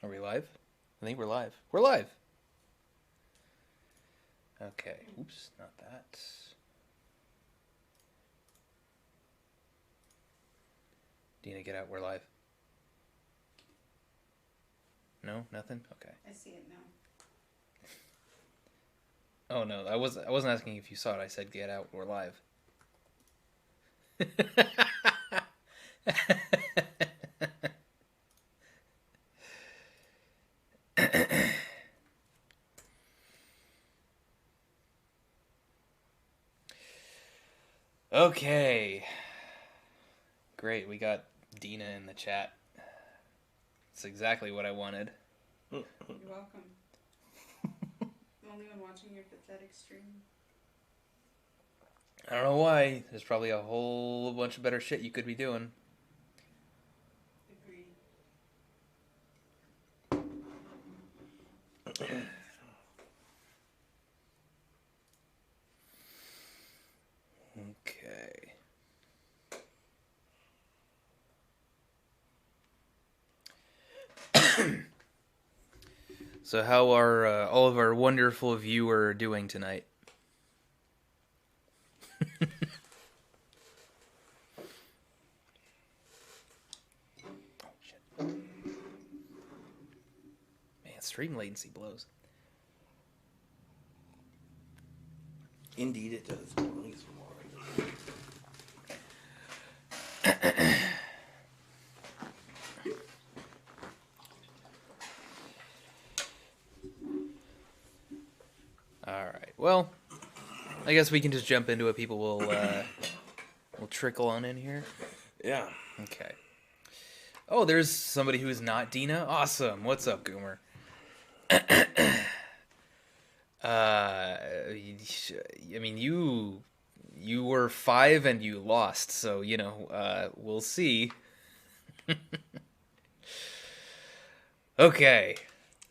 Are we live? I think we're live. We're live. Okay. Oops, not that. Dina, get out. We're live. No, nothing. Okay. I see it now. Oh no, I wasn't asking if you saw it. I said get out. We're live. Okay. Great, we got Dina in the chat. It's exactly what I wanted. You're welcome. I'm the only one watching your pathetic stream. I don't know why. There's probably a whole bunch of better shit you could be doing. Agreed. Okay. So how are all of our wonderful viewer doing tonight? Oh, shit. Man, stream latency blows. Indeed it does. Alright, well, I guess we can just jump into it. People will trickle on in here. Yeah. Okay. Oh, there's somebody who's not Dina? Awesome. What's up, Goomer? I mean, you were 5 and you lost, so, you know, we'll see. Okay.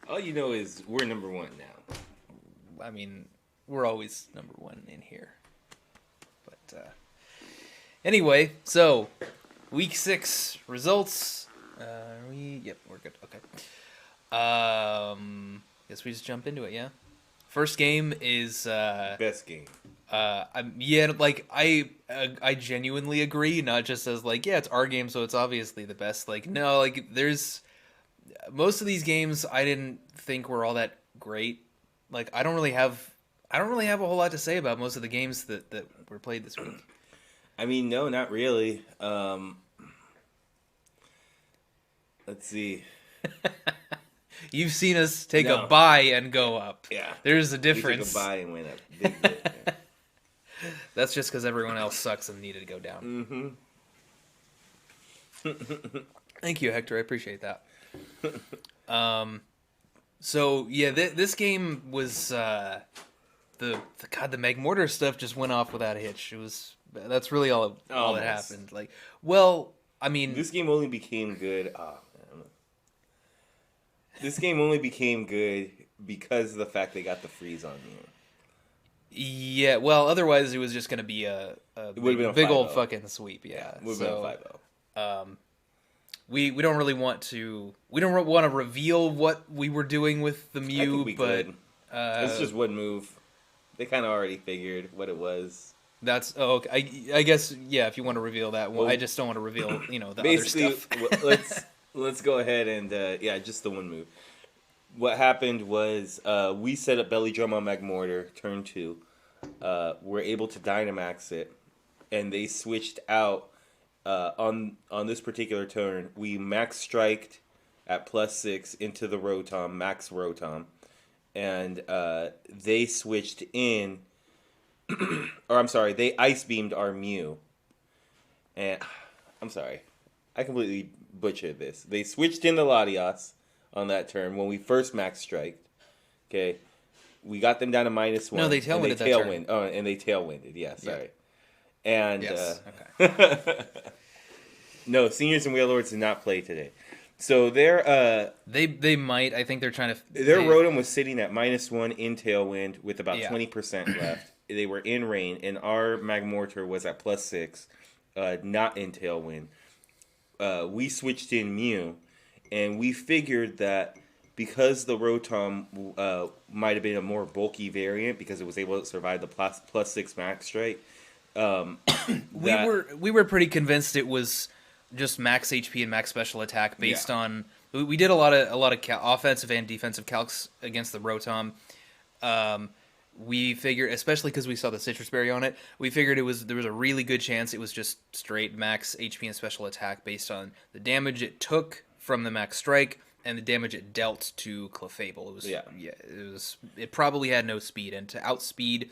All you know is we're number one now. I mean, we're always number one in here. But, anyway, so, week 6 results. Yep, we're good. Okay. Guess we just jump into it, yeah? First game is, Best game. yeah, like, I genuinely agree, not just as, like, yeah, it's our game, so it's obviously the best. Like, no, like, most of these games I didn't think were all that great. Like, I don't really have a whole lot to say about most of the games that were played this week. I mean, no, not really. Let's see. You've seen us take a buy and go up. Yeah. There's a difference. We took a buy and went up. Big bit, yeah. That's just because everyone else sucks and needed to go down. Mm-hmm. Thank you, Hector. I appreciate that. So yeah, this game was the Magmortar stuff just went off without a hitch. That's really all that happened. Like, well, I mean, this game only became good. This game only became good because of the fact they got the freeze on you. Yeah, well, otherwise it was just going to be a big old fucking sweep. Yeah, would have been a 5-0. We don't really want to. We don't want to reveal what we were doing with the Mew, I think we but could. It's just one move. They kind of already figured what it was. That's okay. I guess yeah. If you want to reveal that, well, I just don't want to reveal the other stuff. let's go ahead and just the one move. What happened was we set up Belly Drum on Magmortar turn 2. We're able to Dynamax it, and they switched out on this particular turn. We max striked at +6 into the Rotom, max Rotom, and they switched in. Or I'm sorry, they ice beamed our Mew. And I'm sorry, I completely butchered this. They switched in the Latias on that turn when we first max striked. Okay, we got them down to -1. No, they tailwinded that turn. Oh, and they tailwinded. Yeah, sorry. Yeah. And yes. Okay. No, Seniors and Wailords did not play today. So they might. I think they're trying to. Their Rotom was sitting at -1 in Tailwind with about 20% left. They were in rain, and our Magmortar was at +6, not in Tailwind. We switched in Mew, and we figured that because the Rotom might have been a more bulky variant because it was able to survive the +6 max strike. We were pretty convinced it was just max HP and max special attack based on. We did a lot of offensive and defensive calcs against the Rotom. We figured, especially because we saw the Citrus Berry on it, we figured there was a really good chance it was just straight max HP and special attack based on the damage it took from the max strike and the damage it dealt to Clefable. It probably had no speed, and to outspeed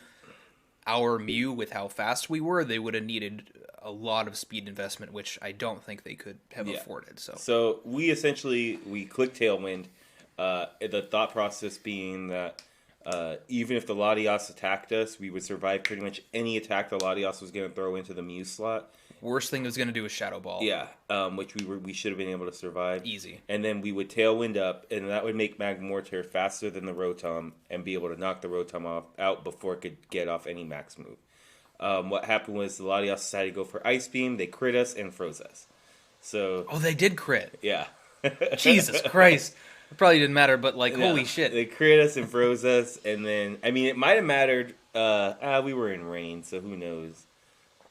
our Mew with how fast we were, they would have needed a lot of speed investment, which I don't think they could have afforded. So we clicked Tailwind, the thought process being that even if the Latias attacked us, we would survive pretty much any attack the Latias was going to throw into the Mew slot. Worst thing it was going to do is Shadow Ball. Yeah, which we should have been able to survive. Easy. And then we would Tailwind up, and that would make Magmortar faster than the Rotom and be able to knock the Rotom out before it could get off any max move. What happened was the Latias decided to go for Ice Beam, they crit us and froze us. So they did crit. Yeah. Jesus Christ. It probably didn't matter, but holy shit. They crit us and froze us, and then, I mean, it might have mattered. We were in rain, so who knows?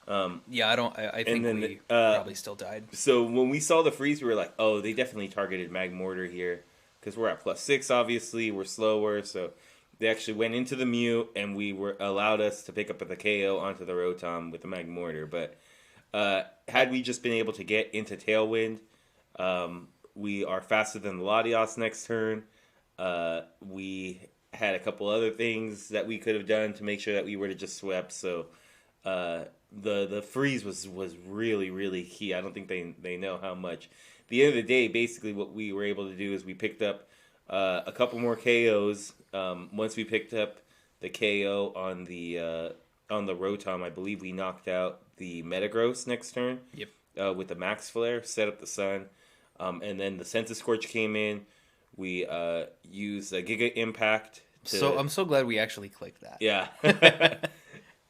I think we probably still died. So when we saw the freeze, we were like, oh, they definitely targeted Magmortar here. Because we're at +6, obviously. We're slower, so they actually went into the Mew, and allowed us to pick up the KO onto the Rotom with the Magmortar. But had we just been able to get into Tailwind, we are faster than the Latias next turn. We had a couple other things that we could have done to make sure that we were to just swept. So the freeze was really, really key. I don't think they know how much. At the end of the day, basically what we were able to do is we picked up a couple more KOs. Once we picked up the KO on the Rotom, I believe we knocked out the Metagross next turn. Yep. With the Max Flare, set up the Sun. And then the Sense Scorch came in. We used a Giga Impact. So I'm so glad we actually clicked that. Yeah.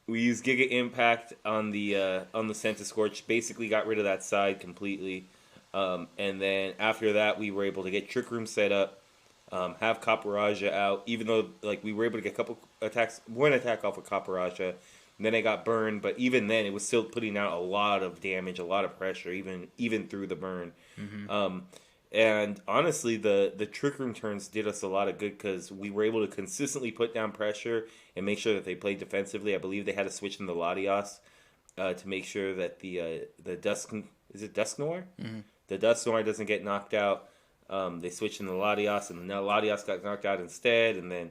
We used Giga Impact on the Sense Scorch. Basically got rid of that side completely. And then after that, we were able to get Trick Room set up. Have Caparajah out. Even though we were able to get one attack off of Caparajah. And then it got burned, but even then, it was still putting out a lot of damage, a lot of pressure, even through the burn. Mm-hmm. And honestly, the Trick Room turns did us a lot of good because we were able to consistently put down pressure and make sure that they played defensively. I believe they had to switch in the Latias to make sure that the Dusknoir? Mm-hmm. The Dusknoir doesn't get knocked out. They switched in the Latias, and now Latias got knocked out instead, and then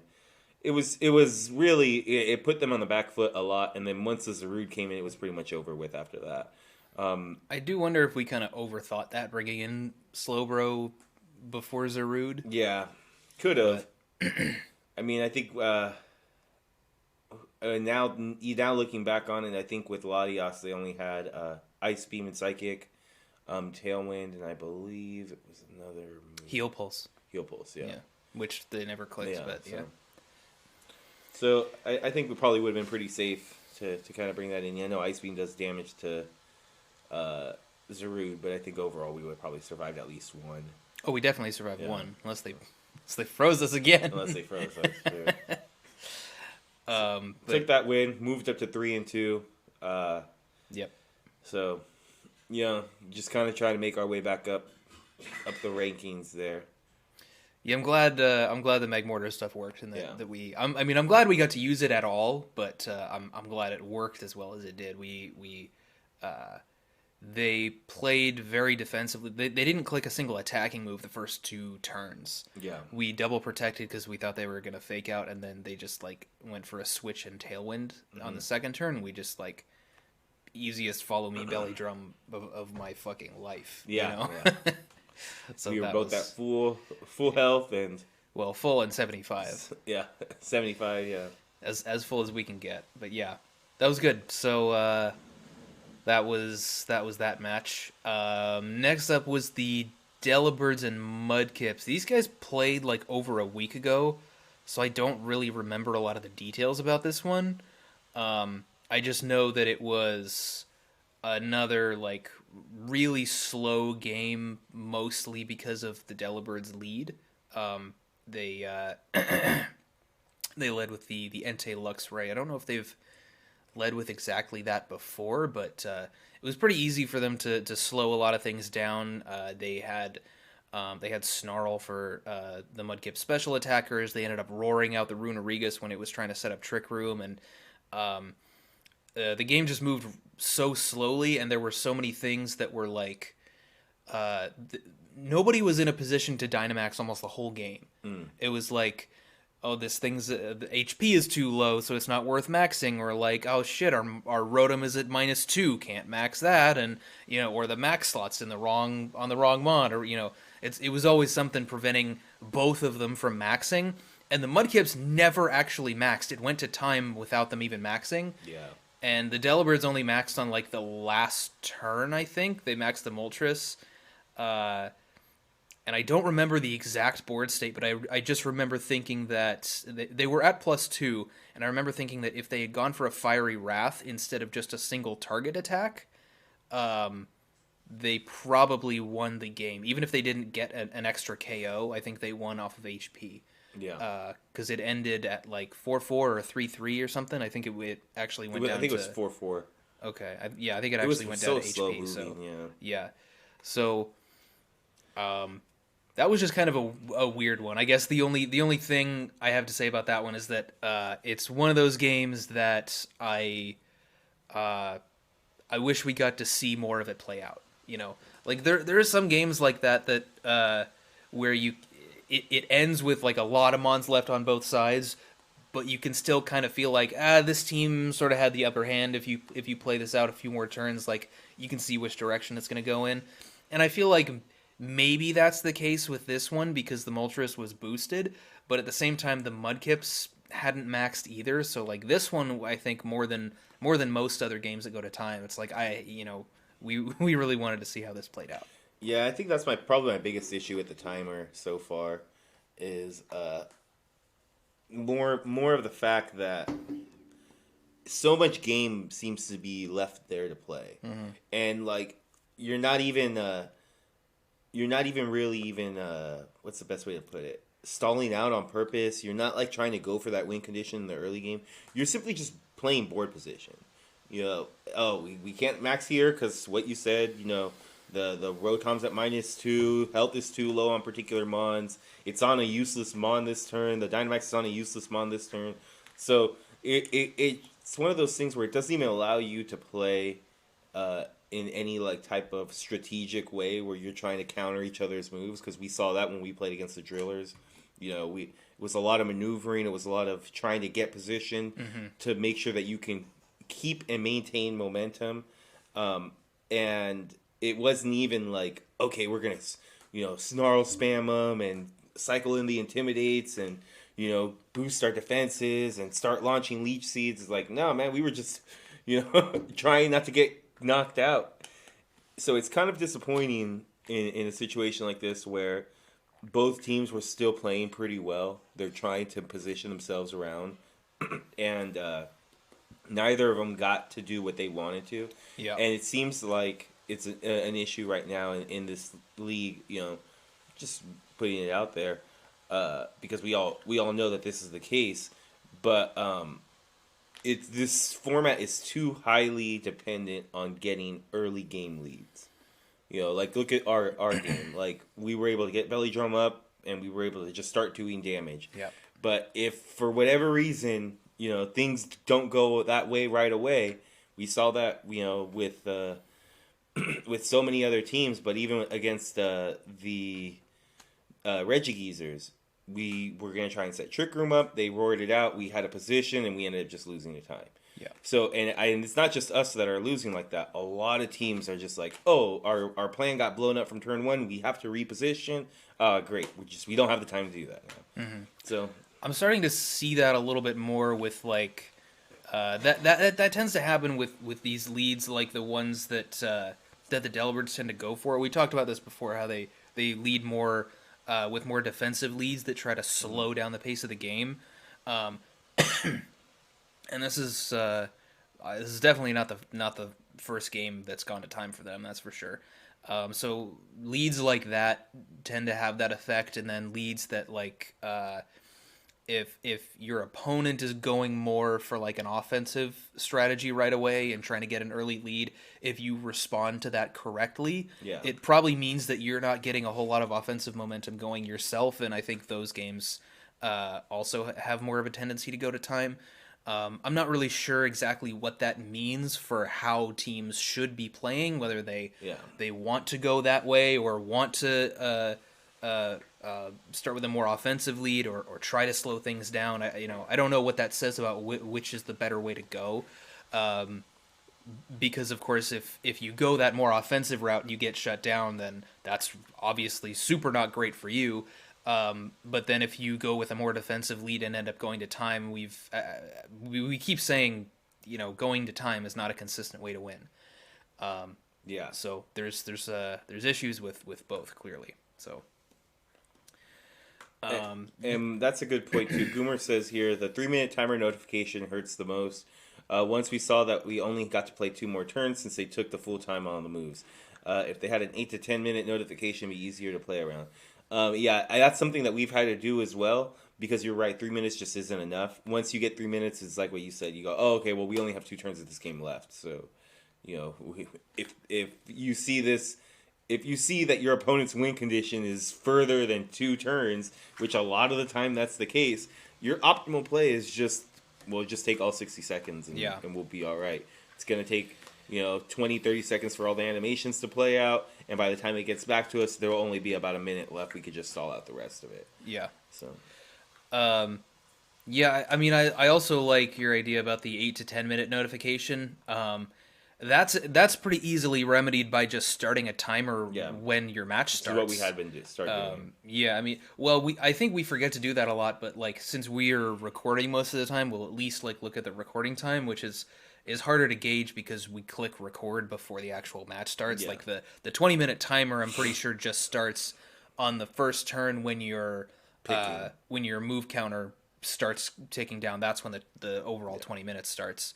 It was really, it put them on the back foot a lot, and then once the Zarude came in, it was pretty much over with after that. I do wonder if we kind of overthought that, bringing in Slowbro before Zarude. Yeah, could have. I mean, I think now looking back on it, I think with Latias, they only had Ice Beam and Psychic, Tailwind, and I believe it was another... Heal Pulse. Heal Pulse, yeah. Which they never clicked, but yeah. So I think we probably would have been pretty safe to kind of bring that in. Yeah, I know Ice Beam does damage to Zarude, but I think overall we would have probably survived at least one. Oh, we definitely survived one, unless they froze us again. Unless they froze us. Took that win, moved up to 3-2. Yep. So, just kind of trying to make our way back up the rankings there. Yeah, I'm glad the Magmortar stuff worked, and that I'm glad we got to use it at all. But I'm glad it worked as well as it did. They played very defensively. They didn't click a single attacking move the first 2 turns. Yeah, we double protected because we thought they were gonna fake out, and then they just went for a switch and Tailwind on the second turn. We just easiest follow me belly drum of my fucking life. Yeah. Yeah. So we were both at full health and full and 75. Yeah, 75. Yeah, as full as we can get. But yeah, that was good. So that was that match. Next up was the Delibirds and Mudkips. These guys played over a week ago, so I don't really remember a lot of the details about this one. I just know that it was another really slow game, mostly because of the Delibirds' lead. They they led with the Entei Lux Ray. I don't know if they've led with exactly that before, but it was pretty easy for them to slow a lot of things down. They had Snarl for the Mudkip special attackers. They ended up roaring out the Regigeezers when it was trying to set up Trick Room, and the game just moved so slowly, and there were so many things that were like nobody was in a position to Dynamax almost the whole game. It was like, oh, this thing's the HP is too low, so it's not worth maxing, or like, oh shit, our Rotom is at -2, can't max that, and or the max slot's on the wrong mod, or it was always something preventing both of them from maxing, and the Mudkips never actually maxed. It went to time without them even maxing. Yeah. And the Delibirds only maxed on like the last turn, I think. They maxed the Moltres. And I don't remember the exact board state, but I just remember thinking that they were at +2, and I remember thinking that if they had gone for a Fiery Wrath instead of just a single target attack, they probably won the game. Even if they didn't get an extra KO, I think they won off of HP. Yeah. Because it ended at like 4-4 or 3-3 or something. I think it actually went down. I think it was 4-4. Okay. I think it actually went down to slow HP. moving, So yeah. So, that was just kind of a weird one. I guess the only thing I have to say about that one is that it's one of those games that I wish we got to see more of it play out. Like there are some games like that where it ends with like a lot of mons left on both sides, but you can still kind of feel like this team sort of had the upper hand if you play this out a few more turns. Like you can see which direction it's going to go in, and I feel like maybe that's the case with this one because the Moltres was boosted, but at the same time the Mudkips hadn't maxed either. So like this one, I think more than most other games that go to time, it's like we really wanted to see how this played out. Yeah, I think that's probably my biggest issue with the timer so far is more of the fact that so much game seems to be left there to play, and like you're not even really what's the best way to put it? Stalling out on purpose. You're not like trying to go for that win condition in the early game. You're simply just playing board position. We can't max here because what you said. The Rotom's at -2. Health is too low on particular mons. It's on a useless mon this turn. The Dynamax is on a useless mon this turn. So it's one of those things where it doesn't even allow you to play in any like type of strategic way where you're trying to counter each other's moves, because we saw that when we played against the Drillers. It was a lot of maneuvering. It was a lot of trying to get position to make sure that you can keep and maintain momentum, and it wasn't even like, okay, we're gonna snarl spam them and cycle in the intimidates and boost our defenses and start launching leech seeds. It's like, no, man, we were just trying not to get knocked out. So it's kind of disappointing in a situation like this where both teams were still playing pretty well. They're trying to position themselves around, and neither of them got to do what they wanted to. Yeah. And it seems like it's an issue right now in this league. Just putting it out there, because we all know that this is the case, but this format is too highly dependent on getting early game leads. Like look at our game. Like we were able to get Belly Drum up, and we were able to just start doing damage. Yeah. But if for whatever reason, things don't go that way right away, we saw that with with so many other teams. But even against the Regigeezers, we were going to try and set Trick Room up. They roared it out. We had a position, and we ended up just losing the time. Yeah. So, and it's not just us that are losing like that. A lot of teams are just like, oh, our plan got blown up from turn 1. We have to reposition. Great. We don't have the time to do that now. So I'm starting to see that a little bit more with like that tends to happen with these leads, like the ones that the Delibirds tend to go for. We talked about this before, how they lead more with more defensive leads that try to slow down the pace of the game. And this is definitely not the first game that's gone to time for them. That's for sure. So leads like that tend to have that effect, and then leads that like if your opponent is going more for like an offensive strategy right away and trying to get an early lead, if you respond to that correctly, Yeah. it probably means that you're not getting a whole lot of offensive momentum going yourself, and I think those games also have more of a tendency to go to time. I'm not really sure exactly what that means for how teams should be playing, whether Yeah. they want to go that way or want to start with a more offensive lead or try to slow things down. I don't know what that says about which is the better way to go. Because of course, if you go that more offensive route and you get shut down, then that's obviously super not great for you. But then if you go with a more defensive lead and end up going to time, we keep saying, going to time is not a consistent way to win. Yeah. So there's issues with both, clearly. So and that's a good point too. Goomer says here the 3-minute timer notification hurts the most. Once we saw that we only got to play 2 more turns since they took the full time on the moves. If they had an 8 to 10 minute notification, it'd be easier to play around. That's something that we've had to do as well, because you're right, 3 minutes just isn't enough. Once you get 3 minutes, it's like what you said. You go, oh, okay, well, we only have 2 turns of this game left. So, if you see this, if you see that your opponent's win condition is further than 2 turns, which a lot of the time that's the case, your optimal play is just take all 60 seconds and we'll be all right. It's going to take 20, 30 seconds for all the animations to play out, and by the time it gets back to us, there will only be about a minute left. We could just stall out the rest of it. Yeah. So. Yeah, I mean, I also like your idea about the 8 to 10 minute notification. That's pretty easily remedied by just starting a timer when your match starts. That's what we had been doing. Yeah, I mean, well, I think we forget to do that a lot, but like since we are recording most of the time, we'll at least like look at the recording time, which is harder to gauge because we click record before the actual match starts. Like the 20-minute timer, I'm pretty sure just starts on the first turn when your move counter starts ticking down. That's when the overall 20 minutes starts.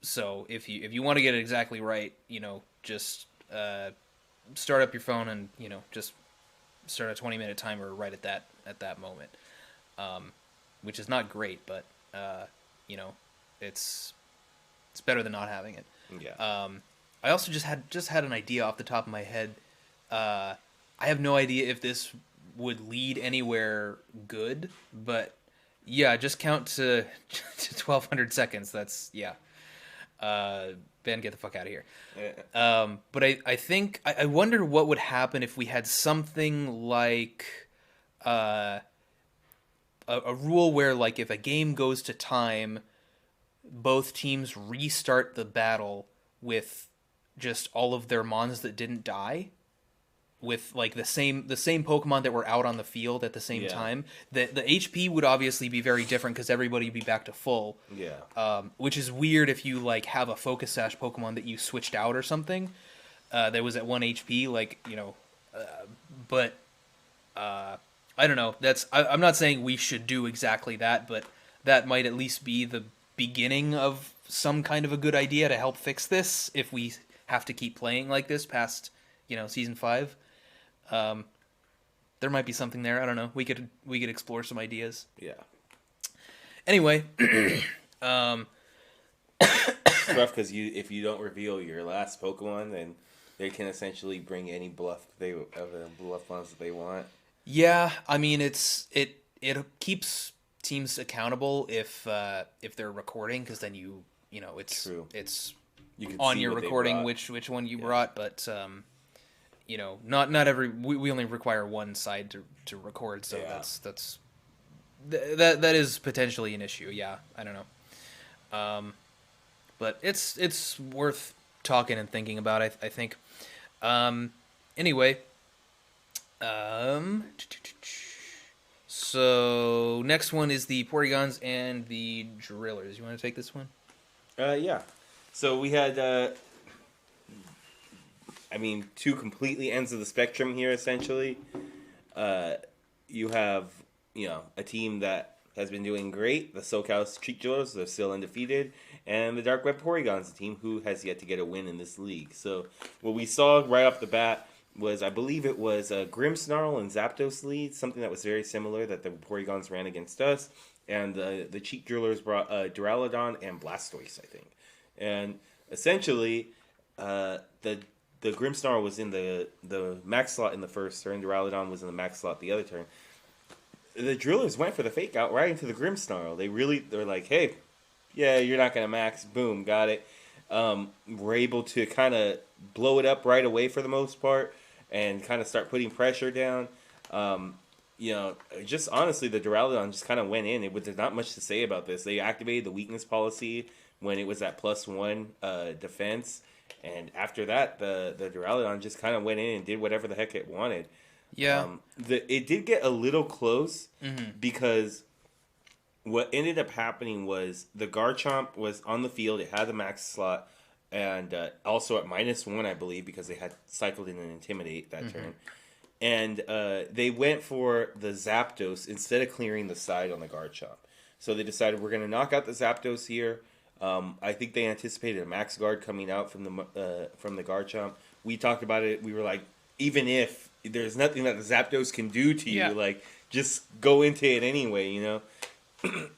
So if you want to get it exactly right, just start up your phone and just start a 20-minute timer right at that moment, which is not great, but it's better than not having it. Yeah. I also just had an idea off the top of my head. I have no idea if this would lead anywhere good, but yeah, just count to 1,200 seconds. That's Ben, get the fuck out of here. But I think I wonder what would happen if we had something like a rule where, like, if a game goes to time, both teams restart the battle with just all of their mons that didn't die, with like the same Pokemon that were out on the field at the same time. The HP would obviously be very different because everybody would be back to full. Yeah. Which is weird if you like have a Focus Sash Pokemon that you switched out or something that was at 1 HP, like, but I don't know. I'm not saying we should do exactly that, but that might at least be the beginning of some kind of a good idea to help fix this if we have to keep playing like this past season 5. There might be something there. I don't know. We could explore some ideas. Yeah. Anyway, it's rough because if you don't reveal your last Pokemon, then they can essentially bring any bluff ones that they want. Yeah, I mean it keeps teams accountable if they're recording, because then it's True. It's you can on see your what they recording brought. which one you brought, but not every we only require one side to record, so that is potentially an issue. Yeah, I don't know, but it's worth talking and thinking about. I think. Anyway, so next one is the Porygons and the Drillers. You want to take this one? Yeah. So we had, two completely ends of the spectrum here, essentially. You have, a team that has been doing great. The SoCal Jurors, they're still undefeated. and the Dark Web Porygons, a team who has yet to get a win in this league. So what we saw right off the bat was, I believe it was Grimmsnarl and Zapdos lead, something that was very similar that the Porygons ran against us. And the Cheat Drillers brought Duraludon and Blastoise, I think. And essentially, the Grimmsnarl was in the max slot in the first turn. Duraludon was in the max slot the other turn. The Drillers went for the fake out right into the Grimmsnarl. They're like, hey, yeah, you're not going to max. Boom, got it. We're able to kind of blow it up right away for the most part and kind of start putting pressure down. Just honestly, the Duraludon just kind of went in. There's not much to say about this. They activated the weakness policy when it was at +1 defense. And after that, the Duraludon just kind of went in and did whatever the heck it wanted. Yeah. It did get a little close because what ended up happening was the Garchomp was on the field. It had the max slot. And also at -1, I believe, because they had cycled in an Intimidate that turn. And they went for the Zapdos instead of clearing the side on the Garchomp. So they decided we're going to knock out the Zapdos here. I think they anticipated a Max Guard coming out from the Garchomp. We talked about it. We were like, even if there's nothing that the Zapdos can do to you, like, just go into it anyway, you know?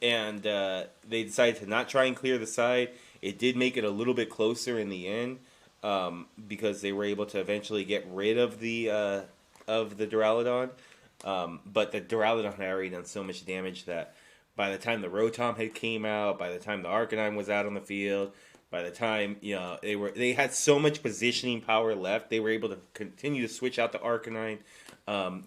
And they decided to not try and clear the side. It did make it a little bit closer in the end because they were able to eventually get rid of the Duraludon. But the Duraludon had already done so much damage that by the time the Rotom had came out, by the time the Arcanine was out on the field, by the time they had so much positioning power left, they were able to continue to switch out the Arcanine,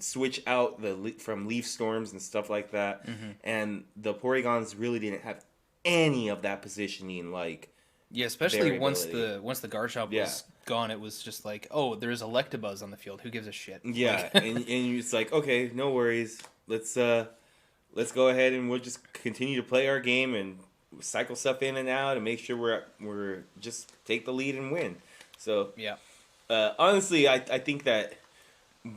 switch out from Leaf Storms and stuff like that. And the Porygons really didn't have any of that positioning, like, yeah, especially once the Garchomp was gone, it was just like, oh, there's Electabuzz on the field. Who gives a shit? Yeah, and it's like, okay, no worries. Let's go ahead and we'll just continue to play our game and cycle stuff in and out and make sure we're just take the lead and win. So yeah, honestly, I think that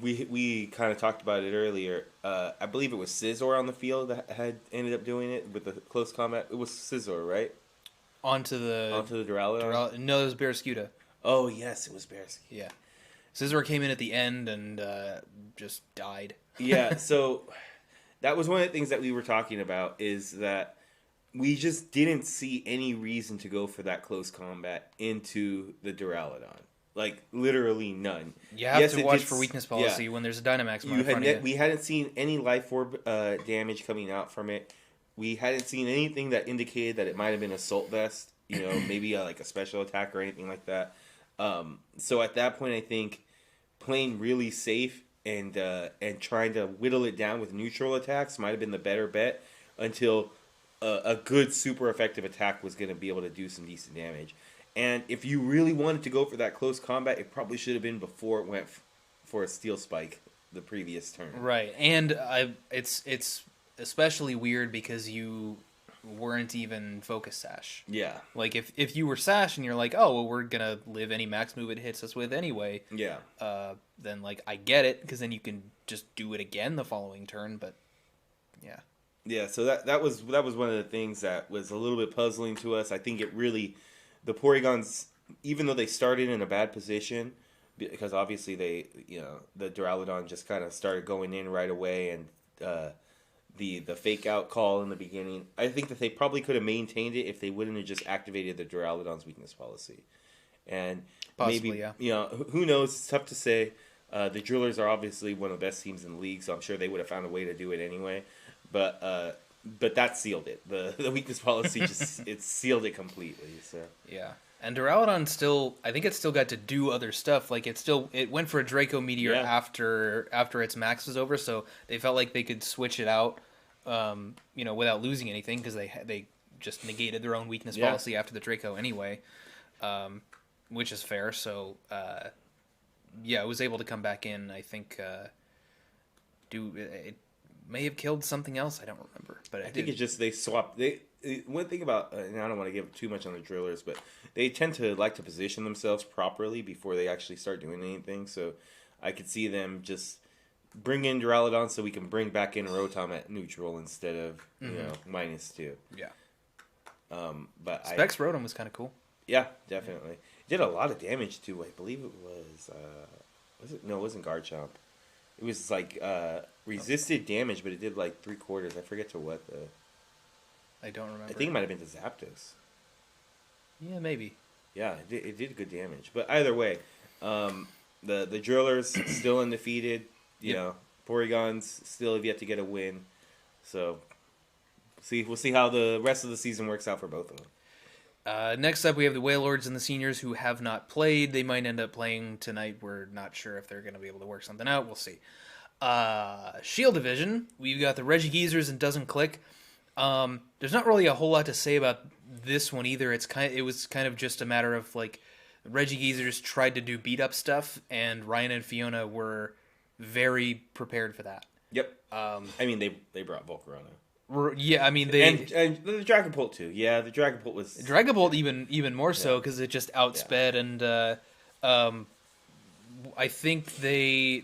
we kind of talked about it earlier. I believe it was Scizor on the field that had ended up doing it with the close combat. It was Scizor, right? Onto the Duraludon? No, it was Barraskewda. Oh, yes, it was Barraskewda. Yeah. Scizor came in at the end and just died. Yeah, so that was one of the things that we were talking about, is that we just didn't see any reason to go for that close combat into the Duraludon. Like, literally none. You have to watch for weakness policy when there's a Dynamax in front of you. We hadn't seen any Life Orb damage coming out from it. We hadn't seen anything that indicated that it might have been Assault Vest, maybe like a special attack or anything like that. So at that point, I think playing really safe and trying to whittle it down with neutral attacks might have been the better bet until a good, super effective attack was going to be able to do some decent damage. And if you really wanted to go for that close combat, it probably should have been before it went for a Steel Spike the previous turn. Right, and it's especially weird because you weren't even Focus Sash. Yeah. Like, if you were Sash and you're like, oh, well, we're going to live any max move it hits us with anyway. Yeah. Then, like, I get it, because then you can just do it again the following turn, but, yeah. Yeah, so that was one of the things that was a little bit puzzling to us. I think it really, the Porygons, even though they started in a bad position, because obviously the Duraludon just kind of started going in right away, and the fake out call in the beginning, I think that they probably could have maintained it if they wouldn't have just activated the Duraludon's weakness policy. And possibly, who knows? It's tough to say. The Drillers are obviously one of the best teams in the league, so I'm sure they would have found a way to do it anyway. But that sealed it. The weakness policy it sealed it completely. So yeah. And Duraludon I think it still got to do other stuff. Like, it went for a Draco Meteor after its max was over, so they felt like they could switch it out, without losing anything, because they just negated their own weakness policy after the Draco anyway, which is fair. So it was able to come back in. I think it may have killed something else. I don't remember, but I think it's just they swapped. One thing about, and I don't want to give too much on the Drillers, but they tend to like to position themselves properly before they actually start doing anything. So I could see them just bring in Duraludon so we can bring back in Rotom at neutral instead of -2. Yeah. But Specs Rotom was kind of cool. Yeah, definitely. It did a lot of damage too. I believe it was it? No, it wasn't Garchomp. It was like resisted damage, but it did like 3/4. I forget to what though. I don't remember. I think it might have been to Zapdos. Yeah, maybe. Yeah, it did good damage. But either way, the Drillers still undefeated. You know, Porygons still have yet to get a win. So we'll see how the rest of the season works out for both of them. Next up, we have the Wailords and the Seniors who have not played. They might end up playing tonight. We're not sure if they're going to be able to work something out. We'll see. Shield Division, we've got the Regigeezers and Doesn't Click. There's not really a whole lot to say about this one either. It was kind of just a matter of like Regigeezers tried to do beat up stuff, and Ryan and Fiona were very prepared for that. Yep. I mean, they brought Volcarona. Yeah, I mean they and the Dragapult too. Yeah, the Dragapult was Dragapult even more so because it just outsped and I think they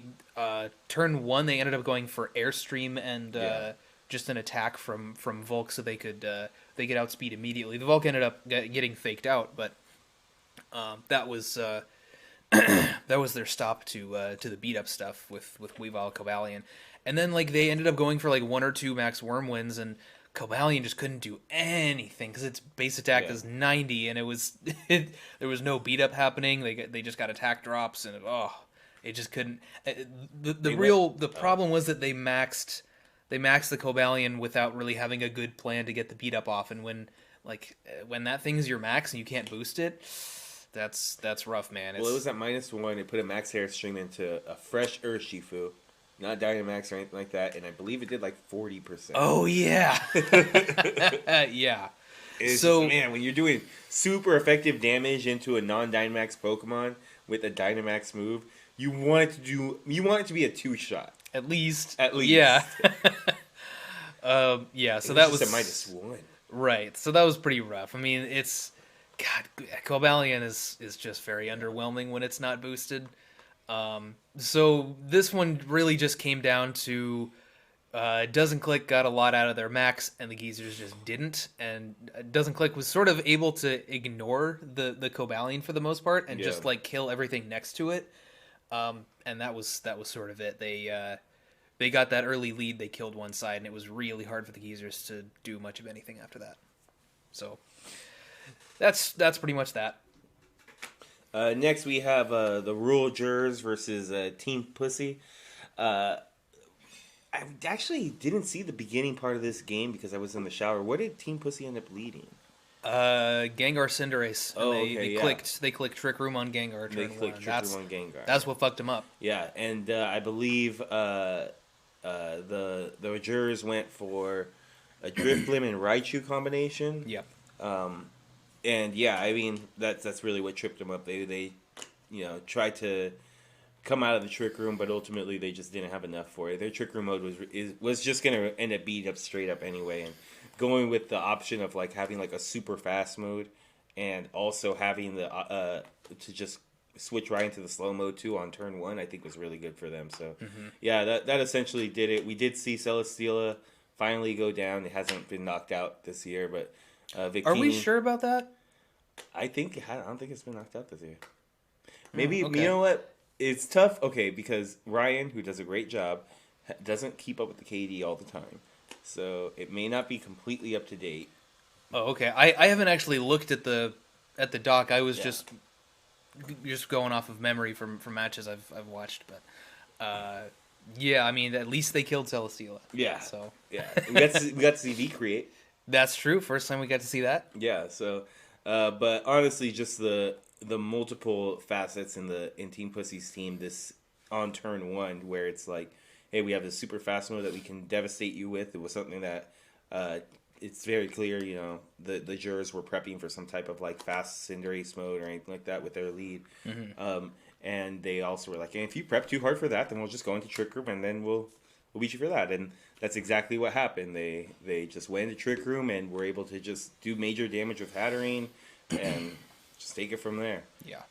turn 1 they ended up going for Airstream and just an attack from Volk so they could outspeed immediately. The Volk ended up getting faked out, but that was that was their stop to the beat up stuff with Weavile Cobalion. And then like they ended up going for like 1 or 2 max worm wins, and Cobalion just couldn't do anything because its base attack is 90, and it was there was no beat up happening. They just got attack drops, and it just couldn't. The problem was that they maxed the Cobalion without really having a good plan to get the beat up off, and when that thing's your max and you can't boost it, that's rough, man. Well, it was at -1. It put a max Airstream into a fresh Urshifu. Not Dynamax or anything like that, and I believe it did like 40%. Oh yeah, yeah. It's just, man, when you're doing super effective damage into a non-Dynamax Pokemon with a Dynamax move, you want it to be a 2-shot at least. Yeah. Yeah. So that was a -1. Right. So that was pretty rough. I mean, Cobalion is just very underwhelming when it's not boosted. So this one really just came down to Doesn't Click got a lot out of their max, and the Geezers just didn't. And Doesn't Click was sort of able to ignore the Cobalion for the most part and just like kill everything next to it. And that was sort of it. They got that early lead. They killed one side, and it was really hard for the Geezers to do much of anything after that. So that's pretty much that. Next, we have the Rural Jurors versus Team Pussy. I actually didn't see the beginning part of this game because I was in the shower. What did Team Pussy end up leading? Gengar Cinderace. Oh, They clicked Trick Room on Gengar. They clicked Trick Room on Gengar. That's what fucked him up. Yeah, and I believe the Jurors went for a Drifblim and Raichu combination. Yep. And yeah, I mean that's really what tripped them up. They tried to come out of the Trick Room, but ultimately they just didn't have enough for it. Their Trick Room mode was just gonna end up beat up straight up anyway, and going with the option of like having like a super fast mode and also having the to just switch right into the slow mode too on turn 1, I think was really good for them. So yeah, that essentially did it. We did see Celesteela finally go down. It hasn't been knocked out this year, but. Victini, are we sure about that? I don't think it's been knocked out this year. Maybe you know what? It's tough. Okay, because Ryan, who does a great job, doesn't keep up with the KD all the time, so it may not be completely up to date. Oh, okay. I haven't actually looked at the doc. I was just going off of memory from matches I've watched, but yeah, I mean at least they killed Celesteela. Yeah. So yeah, we got to see V create. That's true. First time we got to see that. Yeah. So, but honestly, just the multiple facets in Team Pussy's team this on turn 1, where it's like, hey, we have this super fast mode that we can devastate you with. It was something that it's very clear, the Jurors were prepping for some type of like fast Cinderace mode or anything like that with their lead. And they also were like, hey, if you prep too hard for that, then we'll just go into Trick Room and then we'll beat you for that. And that's exactly what happened. They just went into Trick Room and were able to just do major damage with Hatterene and just take it from there. Yeah.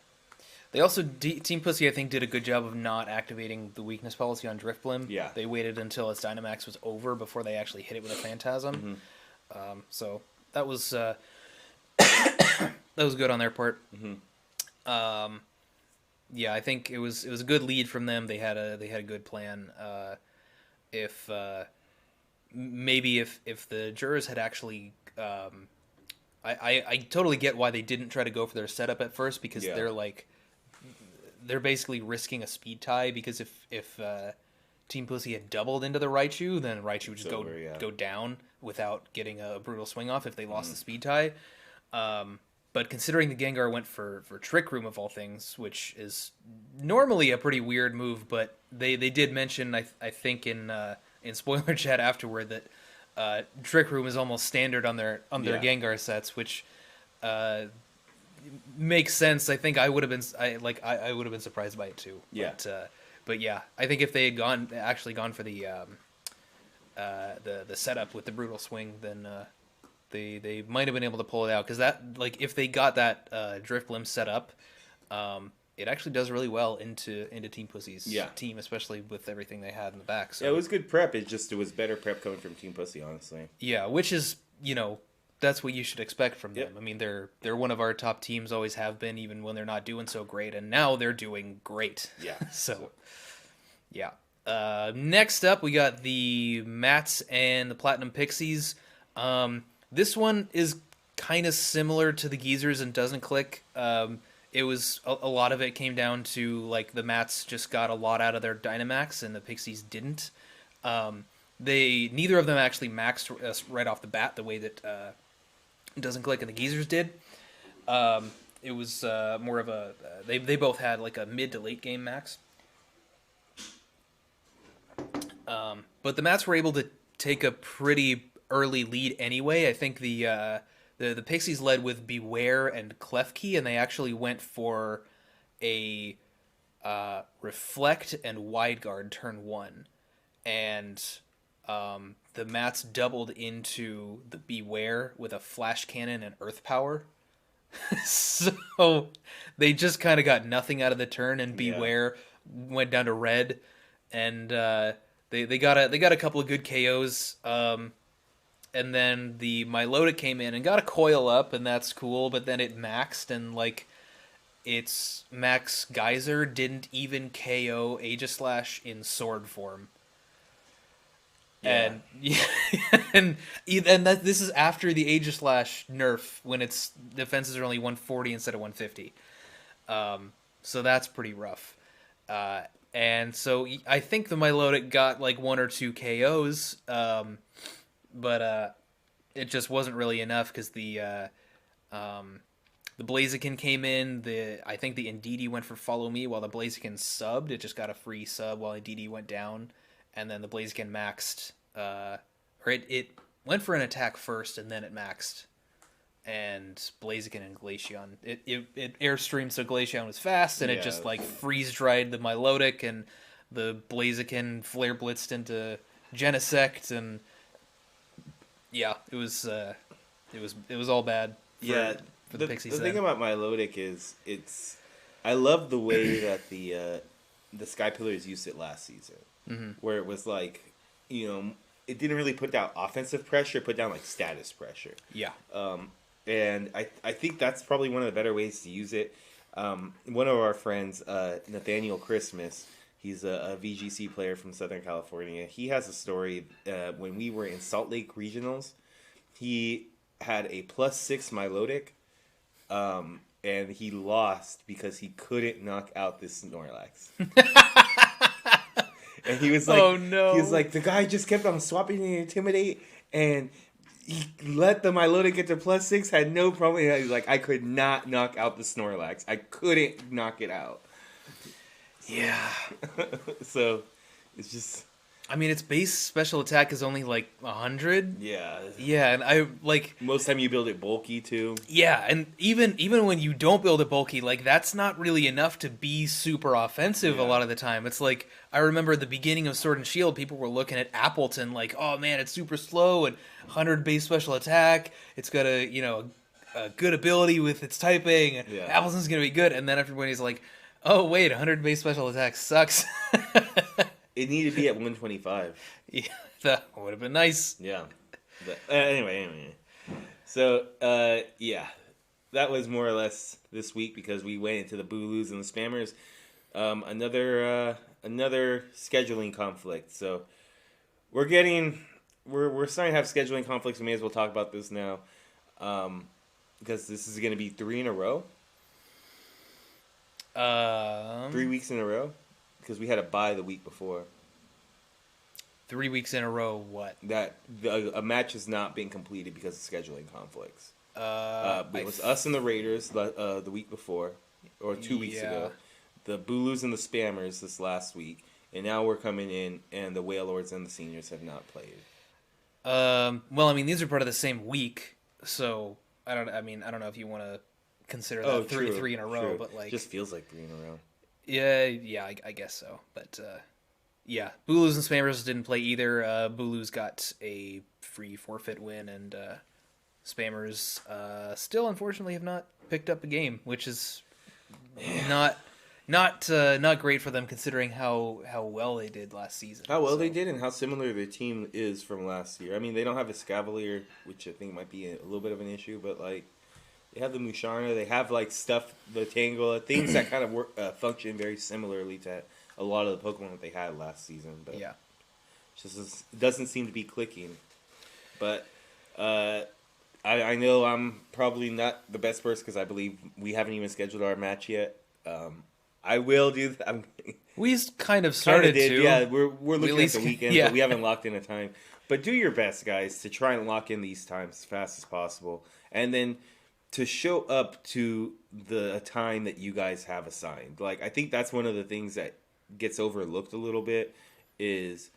They also, Team Pussy, I think, did a good job of not activating the weakness policy on Drifblim. Yeah. They waited until its Dynamax was over before they actually hit it with a Phantasm. So that was that was good on their part. Mm-hmm. Yeah, I think it was a good lead from them. They had a good plan. If maybe if the jurors had actually, I totally get why they didn't try to go for their setup at first, because Yeah. they're basically risking a speed tie, because if Team Pussy had doubled into the Raichu, then Raichu would just go down without getting a brutal swing off if they lost the speed tie. But considering the Gengar went for Trick Room of all things, which is normally a pretty weird move, but they did mention, I think in spoiler chat afterward, that Trick Room is almost standard on their Gengar sets, which makes sense. I think I would have been I would have been surprised by it too. Yeah. But yeah, I think if they had actually gone for the setup with the brutal swing, then they might have been able to pull it out, because that, like, if they got that Drifblim set up, it actually does really well into Team Pussy's team, especially with everything they had in the back. So Yeah, it was good prep. It was better prep coming from Team Pussy, honestly. yeah, which is, that's what you should expect from them. Yep. I mean, they're one of our top teams, always have been, even when they're not doing so great, and now they're doing great. Yeah. So yeah. Next up, we got the Mats and the Platinum Pixies. This one is kind of similar to the Geezers and doesn't click. It was a lot of it came down to, like, the Mats just got a lot out of their Dynamax and the Pixies didn't. Neither of them actually maxed us right off the bat the way that doesn't click and the Geezers did. It was more of a they both had like a mid to late game max. But the Mats were able to take a pretty early lead anyway. I think the Pixies led with Beware and Klefki, and they actually went for a Reflect and Wide Guard turn 1. And the Mats doubled into the Beware with a Flash Cannon and Earth Power. So they just kind of got nothing out of the turn, and Beware went down to red, and they got a couple of good KOs. And then the Milotic came in and got a coil up, and that's cool, but then it maxed, and like its Max Geyser didn't even KO Aegislash in sword form. Yeah. And this is after the Aegislash nerf, when its defenses are only 140 instead of 150. So that's pretty rough. And so I think the Milotic got like 1 or 2 KOs, but it just wasn't really enough, because the Blaziken came in. I think the Indeedee went for Follow Me, while the Blaziken subbed. It just got a free sub while Indeedee went down, and then the Blaziken maxed. Or it went for an attack first, and then it maxed. And Blaziken and Glaceon, it airstreamed, so Glaceon was fast, and it just like freeze dried the Milotic, and the Blaziken flare blitzed into Genesect, and yeah, it was all bad. For the Pixies. The thing about Milotic is I love the way that the Sky Pillars used it last season, where it was like, it didn't really put down offensive pressure, it put down like status pressure. Yeah. And I think that's probably one of the better ways to use it. One of our friends, Nathaniel Christmas, he's a VGC player from Southern California. He has a story. When we were in Salt Lake Regionals, he had a +6 Milotic, and he lost because he couldn't knock out this Snorlax. And he was like, oh no! He was like, the guy just kept on swapping and Intimidate, and he let the Milotic get to +6, had no problem. He's like, I could not knock out the Snorlax. I couldn't knock it out. Yeah. So, it's just... I mean, its base special attack is only like 100. Yeah. Yeah, and I like... Most time you build it bulky, too. Yeah, and even when you don't build it bulky, like, that's not really enough to be super offensive a lot of the time. It's like, I remember at the beginning of Sword and Shield, people were looking at Appleton like, oh man, it's super slow, and 100 base special attack, it's got a good ability with its typing, and Appleton's gonna be good, and then everybody's like, oh wait, 100 base special attack sucks. It needed to be at 125. Yeah, that would have been nice. Yeah. But, anyway. So, yeah. that was more or less this week because we went into the Booloos and the Spammers. Another scheduling conflict. So we're starting to have scheduling conflicts. We may as well talk about this now, because this is going to be 3 in a row. 3 weeks in a row, because we had a bye the week before. 3 weeks in a row. What? That a match is not being completed because of scheduling conflicts. It was us and the Raiders the week before, or 2 weeks ago. The Booloos and the Spammers this last week, and now we're coming in, and the Whalelords and the Seniors have not played. Well, I mean, these are part of the same week, so I don't know if you want to consider that three in a row, but like, just feels like 3 in a row. Yeah, I guess so. But yeah, Booloos and Spammers didn't play either. Booloos got a free forfeit win, and Spammers still unfortunately have not picked up a game, which is not great for them considering how well they did last season. How well they did, and how similar their team is from last year. I mean, they don't have a Scavalier, which I think might be a little bit of an issue, but like they have the Musharna, they have like stuff, the Tangela, things that kind of work function very similarly to a lot of the Pokemon that they had last season. But yeah, it doesn't seem to be clicking. But I know I'm probably not the best person because I believe we haven't even scheduled our match yet. I will do that. We kind of started to. Yeah, we're looking at the weekend, yeah. But we haven't locked in a time. But do your best, guys, to try and lock in these times as fast as possible. And then to show up to the time that you guys have assigned. Like, I think that's one of the things that gets overlooked a little bit is,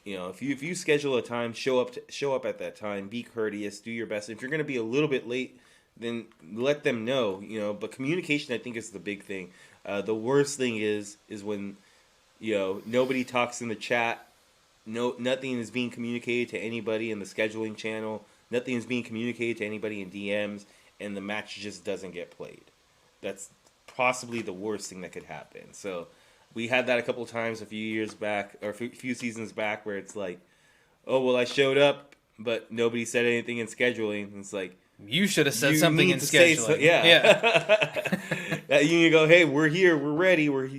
you know, if you schedule a time, show up at that time, be courteous, do your best. If you're going to be a little bit late, then let them know, you know. But communication, I think, is the big thing. The worst thing is when, you know, nobody talks in the chat. Nothing is being communicated to anybody in the scheduling channel. Nothing is being communicated to anybody in DMs, and the match just doesn't get played. That's possibly the worst thing that could happen. So we had that a couple times a few years back, or a few seasons back, where it's like, oh, well, I showed up, but nobody said anything in scheduling. And it's like, you should have said something in scheduling. Yeah. You go, hey, we're here, we're ready, we're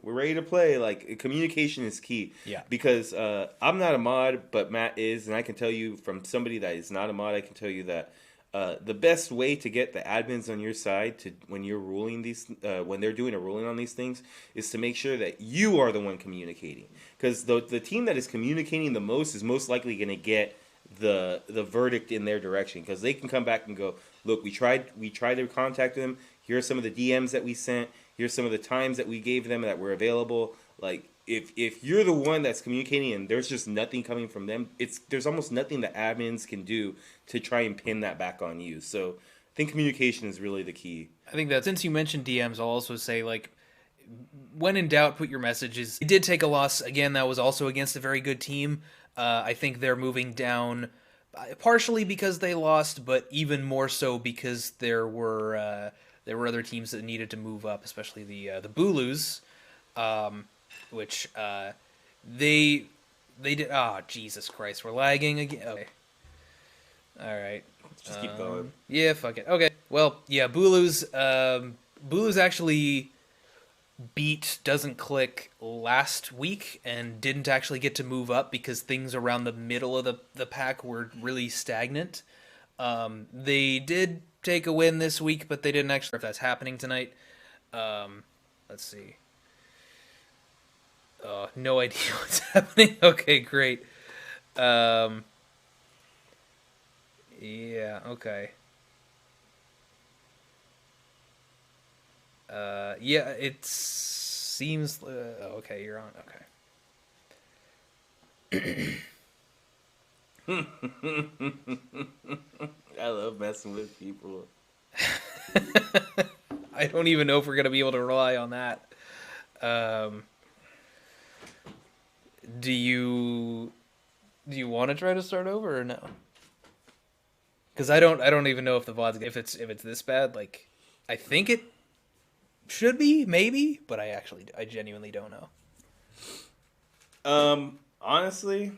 ready to play. Like, communication is key. Yeah. Because I'm not a mod, but Matt is, and I can tell you from somebody that is not a mod, I can tell you that the best way to get the admins on your side to when you're ruling these, when they're doing a ruling on these things, is to make sure that you are the one communicating. Because the team that is communicating the most is most likely going to get the verdict in their direction, because they can come back and go, look, we tried to contact them. Here are some of the DMs that we sent. Here's some of the times that we gave them that were available. Like, if you're the one that's communicating and there's just nothing coming from them, there's almost nothing that admins can do to try and pin that back on you. So I think communication is really the key. I think that since you mentioned DMs, I'll also say, like, when in doubt, put your messages. It did take a loss. Again, that was also against a very good team. I think they're moving down partially because they lost, but even more so because there were other teams that needed to move up, especially the Booloos, which they did. Ah, oh, Jesus Christ, we're lagging again. Okay. All right. Let's just keep going. Yeah, fuck it. Okay. Well, yeah, Booloos actually beat Doesn't Click last week and didn't actually get to move up because things around the middle of the pack were really stagnant. They did take a win this week, but they didn't actually, if that's happening tonight. Let's see. No idea what's happening. Okay, great. Yeah, okay. Yeah, it seems... okay, you're on. Okay. I love messing with people. I don't even know if we're going to be able to rely on that. Do you want to try to start over or no? Because I don't even know if the VOD's, if it's this bad. Like, I think it should be, maybe, but I genuinely don't know. Honestly,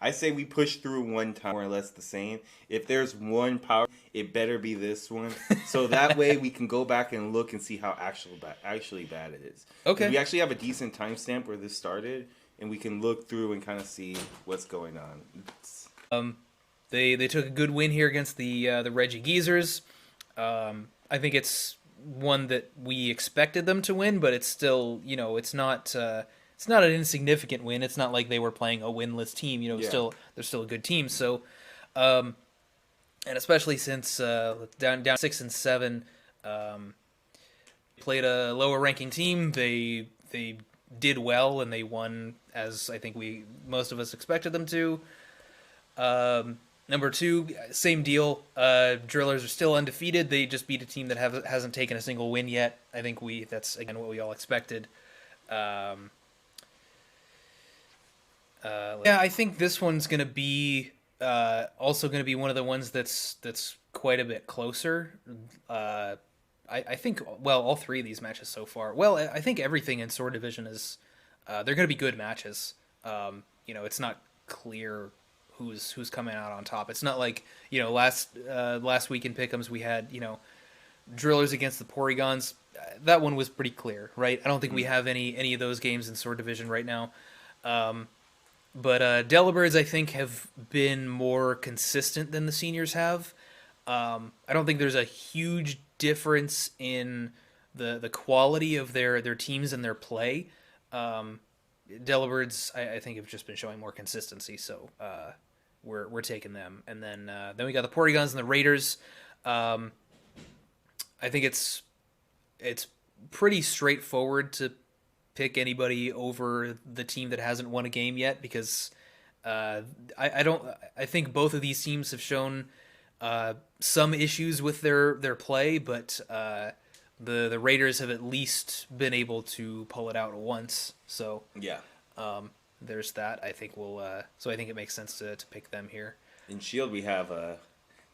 I say we push through one time, more or less the same. If there's one power, it better be this one. So that way we can go back and look and see how actually bad it is. Okay. We actually have a decent timestamp where this started, and we can look through and kind of see what's going on. They took a good win here against the Regigeezers. I think it's one that we expected them to win, but it's still, it's not an insignificant win. It's not like they were playing a winless team. They're still a good team. So, and especially since down 6 and 7, played a lower ranking team. They did well and they won as I think most of us expected them to. Number 2, same deal. Drillers are still undefeated. They just beat a team that hasn't taken a single win yet. I think that's again what we all expected. I think this one's gonna be also gonna be one of the ones that's quite a bit closer. I think all 3 of these matches so far. Well, I think everything in Sword Division is they're gonna be good matches. It's not clear who's coming out on top. It's not like last week in Pick'ems we had Drillers against the Porygons. That one was pretty clear, right? I don't think we have any of those games in Sword Division right now. But Delibirds I think have been more consistent than the seniors have. I don't think there's a huge difference in the quality of their teams and their play. Delibirds I think have just been showing more consistency, so we're taking them. And then we got the Porygons and the Raiders. I think it's pretty straightforward to pick anybody over the team that hasn't won a game yet, because I think both of these teams have shown some issues with their play, but the Raiders have at least been able to pull it out once. So yeah. There's that. I think so I think it makes sense to pick them here. In Shield, we have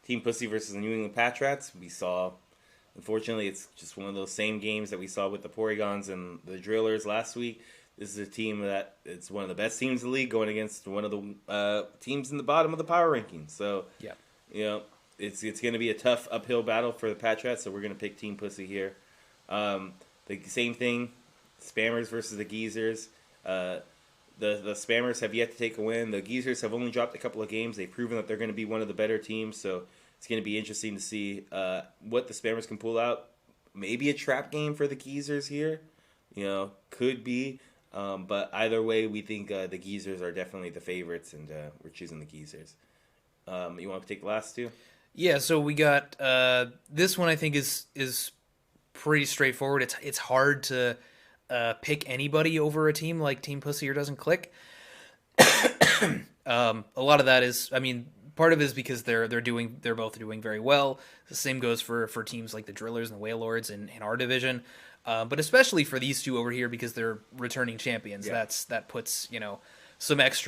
Team Pussy versus the New England Patriots. We saw, unfortunately, it's just one of those same games that we saw with the Porygons and the Drillers last week. This is a team that it's one of the best teams in the league going against one of the teams in the bottom of the power rankings. So yeah, it's going to be a tough uphill battle for the Patriots. So we're going to pick Team Pussy here. The same thing, Spammers versus the Geezers. The Spammers have yet to take a win. The Geezers have only dropped a couple of games. They've proven that they're going to be one of the better teams. So it's going to be interesting to see what the Spammers can pull out. Maybe a trap game for the Geezers here. Could be. But either way, we think the Geezers are definitely the favorites, and we're choosing the Geezers. You want to take the last 2? Yeah, so we got this one I think is pretty straightforward. It's hard to pick anybody over a team like Team Pussy or Doesn't Click. A lot of that is, part of it is because they're both doing very well. The same goes for teams like the Drillers and the Wailords in our division, but especially for these 2 over here because they're returning champions. Yeah. That puts some extra